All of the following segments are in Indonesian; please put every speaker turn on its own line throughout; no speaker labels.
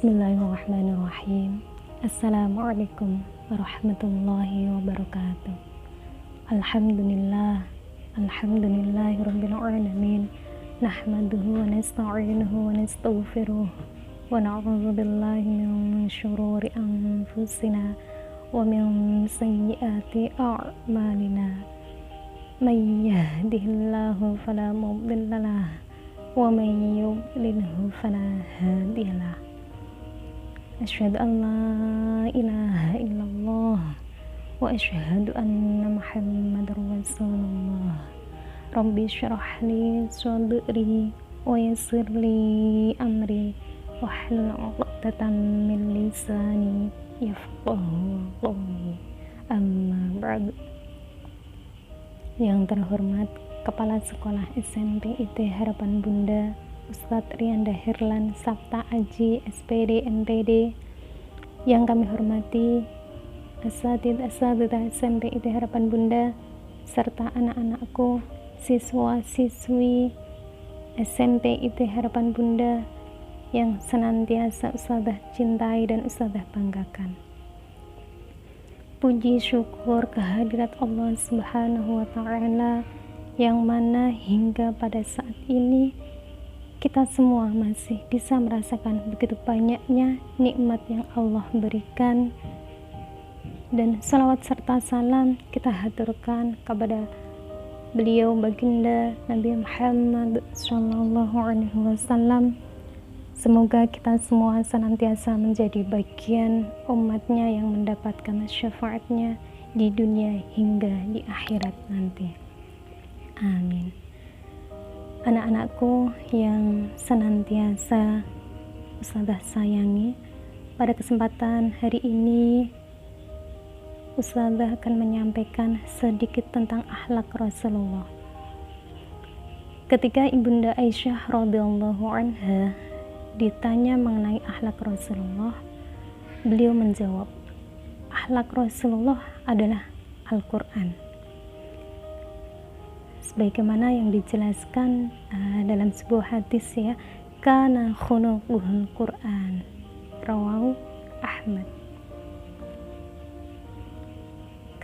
Bismillahirrahmanirrahim. Assalamualaikum warahmatullahi wabarakatuh. Alhamdulillahirabbil alamin. Nahmaduhu wa nasta'inuhu wa nastaghfiruh wa na'udzu billahi min syururi anfusina wa min sayyiati a'malina. May yahdihillahu fala mudhillalah wa may yudlilhu fala hadiyalah. Asyhadu an la ilaha illallah wa asyhadu anna Muhammadar Rasulullah. Rabbi syrah li sadri wa yassir li amri wahlul 'uqdatam min lisani yafqahu qawli. Amma ba'du. Yang terhormat Kepala Sekolah SMP IT Harapan Bunda Ustadz Rianda Herlan Sapta Aji SPD MPD, yang kami hormati asatidzah SMP IT Harapan Bunda serta anak-anakku, siswa-siswi SMP IT Harapan Bunda yang senantiasa Ustadzah cintai dan Ustadzah banggakan. Puji syukur kehadirat Allah Subhanahu wa Ta'ala, yang mana hingga pada saat ini kita semua masih bisa merasakan begitu banyaknya nikmat yang Allah berikan, dan salawat serta salam kita haturkan kepada beliau baginda Nabi Muhammad SAW. Semoga kita semua senantiasa menjadi bagian umatnya yang mendapatkan syafaatnya di dunia hingga di akhirat nanti. Amin. Anak-anakku yang senantiasa Ustadzah sayangi, pada kesempatan hari ini Ustadzah akan menyampaikan sedikit tentang akhlak Rasulullah. Ketika Ibunda Aisyah radhiyallahu anha ditanya mengenai akhlak Rasulullah, beliau menjawab, akhlak Rasulullah adalah Al-Quran. Sebagaimana yang dijelaskan dalam sebuah hadis, ya, kana khuluquhul Quran, rawahu Ahmad.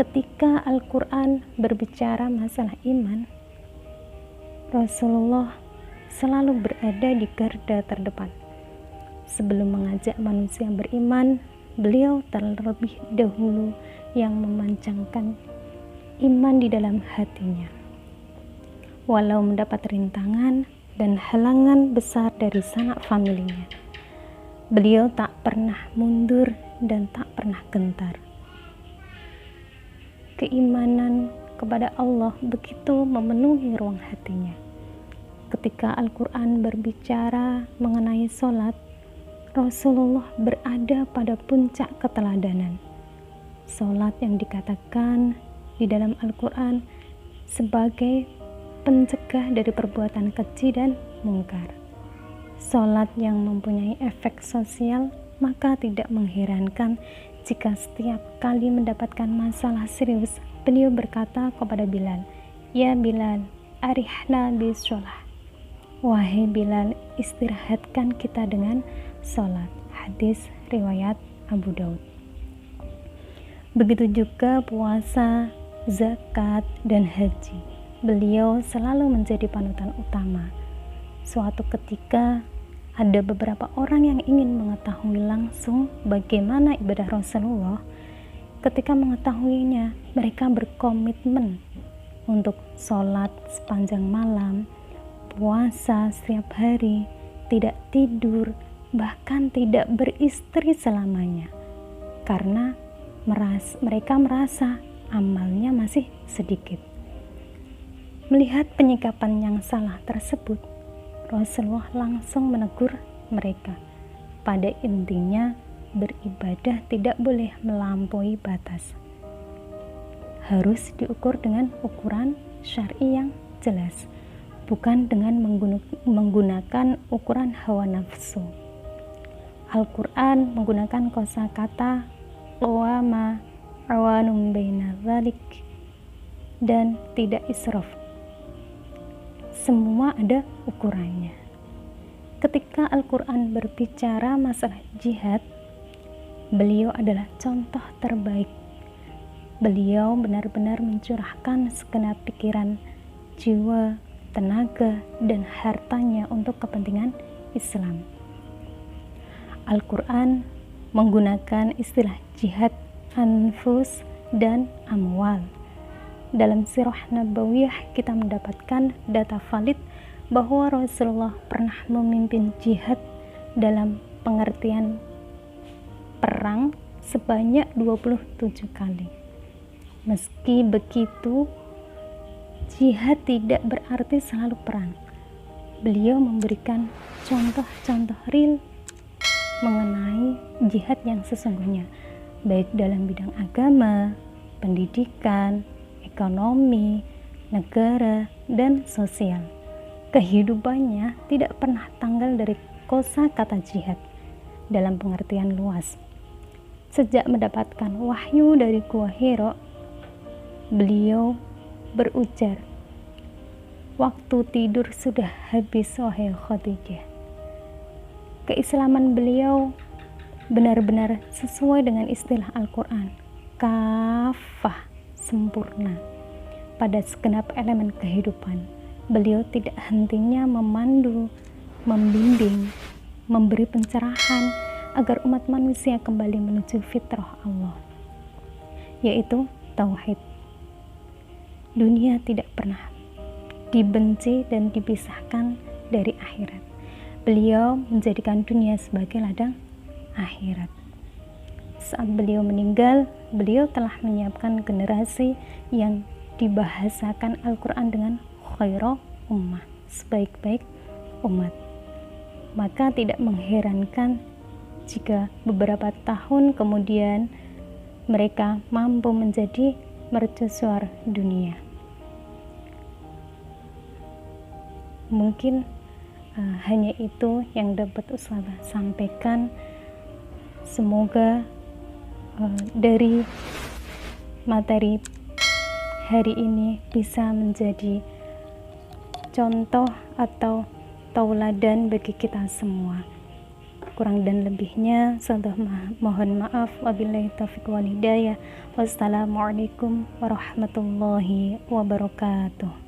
Ketika Al-Quran berbicara masalah iman, Rasulullah selalu berada di garda terdepan. Sebelum mengajak manusia beriman, beliau terlebih dahulu yang memancangkan iman di dalam hatinya. Walau mendapat rintangan dan halangan besar dari sanak familinya, beliau tak pernah mundur dan tak pernah gentar. Keimanan kepada Allah begitu memenuhi ruang hatinya. Ketika Al-Quran berbicara mengenai sholat, Rasulullah berada pada puncak keteladanan. Sholat yang dikatakan di dalam Al-Quran sebagai pencegah dari perbuatan keji dan mungkar. Sholat yang mempunyai efek sosial, maka tidak mengherankan jika setiap kali mendapatkan masalah serius, beliau berkata kepada Bilal, "Ya Bilal, arihna bis sholah." Wahai Bilal, istirahatkan kita dengan sholat. Hadis riwayat Abu Daud. Begitu juga puasa, zakat, dan haji. Beliau selalu menjadi panutan utama. Suatu ketika ada beberapa orang yang ingin mengetahui langsung bagaimana ibadah Rasulullah. Ketika mengetahuinya, mereka berkomitmen untuk sholat sepanjang malam, puasa setiap hari, tidak tidur, bahkan tidak beristri selamanya, karena mereka merasa amalnya masih sedikit. Melihat penyikapan yang salah tersebut, Rasulullah langsung menegur mereka. Pada intinya, beribadah tidak boleh melampaui batas. Harus diukur dengan ukuran syar'i yang jelas, bukan dengan menggunakan ukuran hawa nafsu. Al-Quran menggunakan kosakata qawama awanum baina dzalik dan tidak israf. Semua ada ukurannya. Ketika Al-Quran berbicara masalah jihad, beliau adalah contoh terbaik. Beliau benar-benar mencurahkan segenap pikiran, jiwa, tenaga, dan hartanya untuk kepentingan Islam. Al-Quran menggunakan istilah jihad anfus dan amwal. Dalam sirah nabawiyah kita mendapatkan data valid bahwa Rasulullah pernah memimpin jihad dalam pengertian perang sebanyak 27 kali. Meski begitu, jihad tidak berarti selalu perang. Beliau memberikan contoh-contoh real mengenai jihad yang sesungguhnya, baik dalam bidang agama, pendidikan, ekonomi, negara, dan sosial. Kehidupannya tidak pernah tanggal dari kosakata jihad dalam pengertian luas. Sejak mendapatkan wahyu dari Gua Hira, beliau berujar, "Waktu tidur sudah habis, wahai Khadijah." Keislaman beliau benar-benar sesuai dengan istilah Al-Quran, kafah, sempurna pada segenap elemen kehidupan. Beliau tidak hentinya memandu, membimbing, memberi pencerahan agar umat manusia kembali menuju fitrah Allah, yaitu tauhid. Dunia tidak pernah dibenci dan dipisahkan dari akhirat. Beliau menjadikan dunia sebagai ladang akhirat. Saat beliau meninggal, beliau telah menyiapkan generasi yang dibahasakan Al-Quran dengan khairu ummah, sebaik-baik umat. Maka tidak mengherankan jika beberapa tahun kemudian mereka mampu menjadi mercusuar dunia. Mungkin hanya itu yang dapat Ustazah sampaikan. Semoga dari materi hari ini bisa menjadi contoh atau tauladan bagi kita semua. Kurang dan lebihnya saya mohon maaf. Wabillahi taufiq wal hidayah. Wassalamualaikum warahmatullahi wabarakatuh.